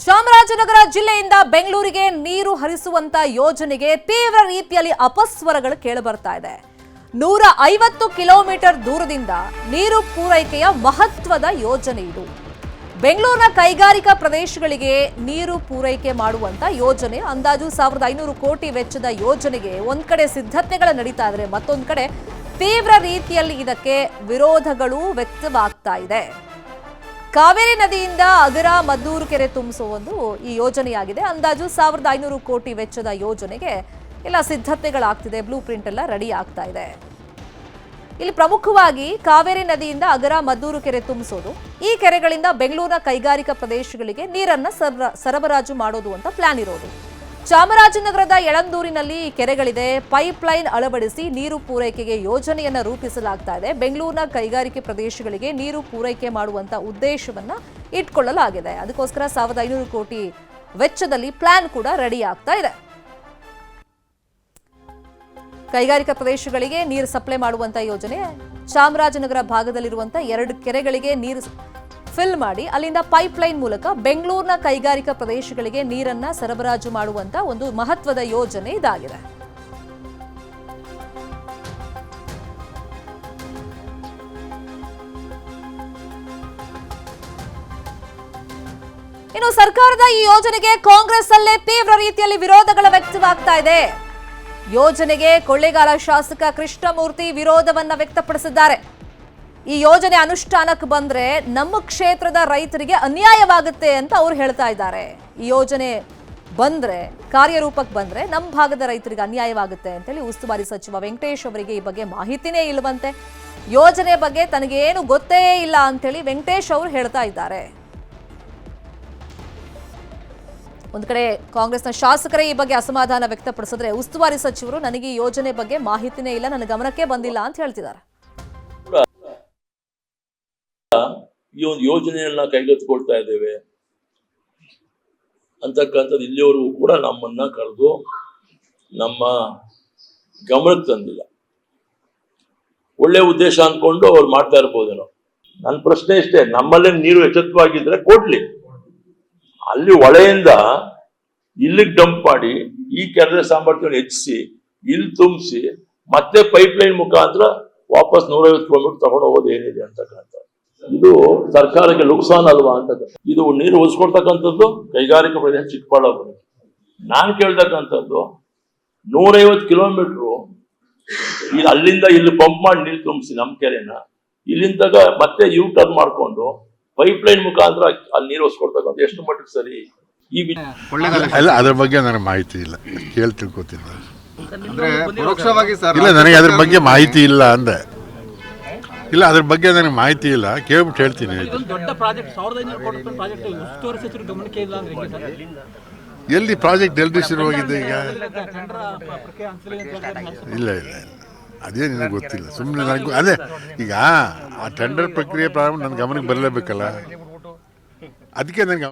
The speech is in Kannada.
ಚಾಮರಾಜನಗರ ಜಿಲ್ಲೆಯಿಂದ ಬೆಂಗಳೂರಿಗೆ ನೀರು ಹರಿಸುವಂತ ಯೋಜನೆಗೆ ತೀವ್ರ ರೀತಿಯಲ್ಲಿ ಅಪಸ್ವರಗಳು ಕೇಳಿಬರ್ತಾ ಇದೆ. 150 ಕಿಲೋಮೀಟರ್ ದೂರದಿಂದ ನೀರು ಪೂರೈಕೆಯ ಮಹತ್ವದ ಯೋಜನೆ ಇದು. ಬೆಂಗಳೂರಿನ ಕೈಗಾರಿಕಾ ಪ್ರದೇಶಗಳಿಗೆ ನೀರು ಪೂರೈಕೆ ಮಾಡುವಂತ ಯೋಜನೆ. ಅಂದಾಜು 1500 ಕೋಟಿ ವೆಚ್ಚದ ಯೋಜನೆಗೆ ಒಂದ್ ಕಡೆ ಸಿದ್ಧತೆಗಳು ನಡೀತಾ ಇದ್ರೆ, ಮತ್ತೊಂದು ಕಡೆ ತೀವ್ರ ರೀತಿಯಲ್ಲಿ ಇದಕ್ಕೆ ವಿರೋಧಗಳು ವ್ಯಕ್ತವಾಗ್ತಾ ಇದೆ. ಕಾವೇರಿ ನದಿಯಿಂದ ಅಗರ ಮದ್ದೂರು ಕೆರೆ ತುಂಬಿಸುವ ಒಂದು ಈ ಯೋಜನೆಯಾಗಿದೆ. ಅಂದಾಜು 1500 ಕೋಟಿ ವೆಚ್ಚದ ಯೋಜನೆಗೆ ಎಲ್ಲ ಸಿದ್ಧತೆಗಳಾಗ್ತಿದೆ, ಬ್ಲೂ ಪ್ರಿಂಟ್ ಎಲ್ಲ ರೆಡಿ ಆಗ್ತಾ ಇದೆ. ಇಲ್ಲಿ ಪ್ರಮುಖವಾಗಿ ಕಾವೇರಿ ನದಿಯಿಂದ ಅಗರ ಮದ್ದೂರು ಕೆರೆ ತುಂಬಿಸೋದು, ಈ ಕೆರೆಗಳಿಂದ ಬೆಂಗಳೂರಿನ ಕೈಗಾರಿಕಾ ಪ್ರದೇಶಗಳಿಗೆ ನೀರನ್ನ ಸರಬರಾಜು ಮಾಡೋದು ಅಂತ ಪ್ಲಾನ್ ಇರೋದು. ಚಾಮರಾಜನಗರದ ಯಳಂದೂರಿನಲ್ಲಿ ಕೆರೆಗಳಿದೆ. ಪೈಪ್ ಲೈನ್ ಅಳವಡಿಸಿ ನೀರು ಪೂರೈಕೆಗೆ ಯೋಜನೆಯನ್ನ ರೂಪಿಸಲಾಗ್ತಾ ಇದೆ. ಬೆಂಗಳೂರಿನ ಕೈಗಾರಿಕೆ ಪ್ರದೇಶಗಳಿಗೆ ನೀರು ಪೂರೈಕೆ ಮಾಡುವಂತ ಉದ್ದೇಶವನ್ನ ಇಟ್ಕೊಳ್ಳಲಾಗಿದೆ. ಅದಕ್ಕೋಸ್ಕರ 1500 ಕೋಟಿ ವೆಚ್ಚದಲ್ಲಿ ಪ್ಲಾನ್ ಕೂಡ ರೆಡಿ ಆಗ್ತಾ ಇದೆ. ಕೈಗಾರಿಕಾ ಪ್ರದೇಶಗಳಿಗೆ ನೀರು ಸಪ್ಲೈ ಮಾಡುವಂತ ಯೋಜನೆ. ಚಾಮರಾಜನಗರ ಭಾಗದಲ್ಲಿರುವಂತಹ 2 ಕೆರೆಗಳಿಗೆ ನೀರು ಫಿಲ್ ಮಾಡಿ ಅಲ್ಲಿಂದ ಪೈಪ್ ಲೈನ್ ಮೂಲಕ ಬೆಂಗಳೂರಿನ ಕೈಗಾರಿಕಾ ಪ್ರದೇಶಗಳಿಗೆ ನೀರನ್ನ ಸರಬರಾಜು ಮಾಡುವಂತ ಒಂದು ಮಹತ್ವದ ಯೋಜನೆ ಇದಾಗಿದೆ. ಇನ್ನು ಸರ್ಕಾರದ ಈ ಯೋಜನೆಗೆ ಕಾಂಗ್ರೆಸ್ ಅಲ್ಲೇ ತೀವ್ರ ರೀತಿಯಲ್ಲಿ ವಿರೋಧಗಳ ವ್ಯಕ್ತವಾಗ್ತಾ ಇದೆ. ಯೋಜನೆಗೆ ಕೊಳ್ಳೇಗಾಲ ಶಾಸಕ ಕೃಷ್ಣಮೂರ್ತಿ ವಿರೋಧವನ್ನ ವ್ಯಕ್ತಪಡಿಸಿದ್ದಾರೆ. ಈ ಯೋಜನೆ ಅನುಷ್ಠಾನಕ್ಕೆ ಬಂದ್ರೆ ನಮ್ಮ ಕ್ಷೇತ್ರದ ರೈತರಿಗೆ ಅನ್ಯಾಯವಾಗುತ್ತೆ ಅಂತ ಅವ್ರು ಹೇಳ್ತಾ ಇದ್ದಾರೆ. ಈ ಯೋಜನೆ ಬಂದ್ರೆ, ಕಾರ್ಯರೂಪಕ್ಕೆ ಬಂದ್ರೆ ನಮ್ಮ ಭಾಗದ ರೈತರಿಗೆ ಅನ್ಯಾಯವಾಗುತ್ತೆ ಅಂತೇಳಿ ಉಸ್ತುವಾರಿ ಸಚಿವ ವೆಂಕಟೇಶ್ ಅವರಿಗೆ ಈ ಬಗ್ಗೆ ಮಾಹಿತಿನೇ ಇಲ್ಲವಂತೆ. ಯೋಜನೆ ಬಗ್ಗೆ ತನಗೇನು ಗೊತ್ತೇ ಇಲ್ಲ ಅಂತೇಳಿ ವೆಂಕಟೇಶ್ ಅವರು ಹೇಳ್ತಾ ಇದ್ದಾರೆ. ಒಂದ್ ಕಡೆ ಕಾಂಗ್ರೆಸ್ನ ಶಾಸಕರೇ ಈ ಬಗ್ಗೆ ಅಸಮಾಧಾನ ವ್ಯಕ್ತಪಡಿಸಿದ್ರೆ, ಉಸ್ತುವಾರಿ ಸಚಿವರು ನನಗೆ ಈ ಯೋಜನೆ ಬಗ್ಗೆ ಮಾಹಿತಿನೇ ಇಲ್ಲ, ನನ್ನ ಗಮನಕ್ಕೆ ಬಂದಿಲ್ಲ ಅಂತ ಹೇಳ್ತಿದ್ದಾರೆ. ಈ ಒಂದು ಯೋಜನೆಯನ್ನ ಕೈಗೆತ್ತಿಕೊಳ್ತಾ ಇದ್ದೇವೆ ಅಂತಕ್ಕಂಥದ್ದು ಇಲ್ಲಿವರೆಗೂ ಕೂಡ ನಮ್ಮನ್ನ ಕರೆದು ನಮ್ಮ ಗಮನಕ್ಕೆ ತಂದಿಲ್ಲ. ಒಳ್ಳೆ ಉದ್ದೇಶ ಅನ್ಕೊಂಡು ಅವ್ರು ಮಾಡ್ತಾ ಇರ್ಬೋದೇನೋ. ನನ್ನ ಪ್ರಶ್ನೆ ಇಷ್ಟೇ, ನಮ್ಮಲ್ಲೇ ನೀರು ಎಚ್ಚೆತ್ತವಾಗಿದ್ರೆ ಕೊಡ್ಲಿ, ಅಲ್ಲಿ ಹೊಳೆಯಿಂದ ಇಲ್ಲಿಗೆ ಡಂಪ್ ಮಾಡಿ ಈ ಕೆರೆ ಸಾಮರ್ಥ್ಯವನ್ನು ಹೆಚ್ಚಿಸಿ ಇಲ್ಲಿ ತುಂಬಿಸಿ ಮತ್ತೆ ಪೈಪ್ ಲೈನ್ ಮುಖಾಂತರ ವಾಪಸ್ 150 ಕಿಲೋಮೀಟರ್ ತಗೊಂಡು ಹೋಗೋದು ಏನಿದೆ ಅಂತಕ್ಕಂಥ ಇದು ಸರ್ಕಾರಕ್ಕೆ ನುಕ್ಸಾನ್ ಅಲ್ವಾ ಅಂತ. ಇದು ನೀರು ಉಳಿಸ್ಕೊಡ್ತಕ್ಕಂಥದ್ದು ಕೈಗಾರಿಕಾ ಪ್ರದೇಶ ಚಿಕ್ಕಬಳ್ಳಾಪುರ. ನಾನು ಕೇಳ್ತಕ್ಕಂಥದ್ದು 150 ಕಿಲೋಮೀಟರ್ ಇಲ್ಲಿ ಅಲ್ಲಿಂದ ಇಲ್ಲಿ ಪಂಪ್ ಮಾಡಿ ನೀರು ತುಂಬಿಸಿ ನಮ್ಮ ಕೆರೆನ ಇಲ್ಲಿಂದ ಮತ್ತೆ ಯೂ ಟರ್ನ್ ಮಾಡ್ಕೊಂಡು ಪೈಪ್ ಲೈನ್ ಮುಖಾಂತರ ಅಲ್ಲಿ ನೀರು ಉಳಿಸ್ಕೊಡ್ತಕ್ಕಂಥ ಎಷ್ಟು ಮಟ್ಟಿಗೆ ಸರಿ? ಈ ಅದ್ರ ಬಗ್ಗೆ ನನಗೆ ಮಾಹಿತಿ ಇಲ್ಲ, ಕೇಳಿ ತಿಳ್ಕೊತಿಲ್ಲ. ಇಲ್ಲ, ನನಗೆ ಅದ್ರ ಬಗ್ಗೆ ಮಾಹಿತಿ ಇಲ್ಲ ಅಂದೆ. ಇಲ್ಲ, ಅದ್ರ ಬಗ್ಗೆ ನನಗೆ ಮಾಹಿತಿ ಇಲ್ಲ, ಕೇಳ್ಬಿಟ್ಟು ಹೇಳ್ತೀನಿ. ಎಲ್ಲಿ ಪ್ರಾಜೆಕ್ಟ್ ಎಲ್ಲಿ ಶುರುವಾಗಿದೆ ಈಗ? ಇಲ್ಲ ಇಲ್ಲ ಇಲ್ಲ, ಅದೇ ನಿನಗೆ ಗೊತ್ತಿಲ್ಲ. ಸುಮ್ಮನೆ ನನಗೆ ಅದೇ ಈಗ ಆ ಟೆಂಡರ್ ಪ್ರಕ್ರಿಯೆ ಪ್ರಾರಂಭ ನನ್ನ ಗಮನಕ್ಕೆ ಬರಲೇಬೇಕಲ್ಲ, ಅದಕ್ಕೆ ನನಗೆ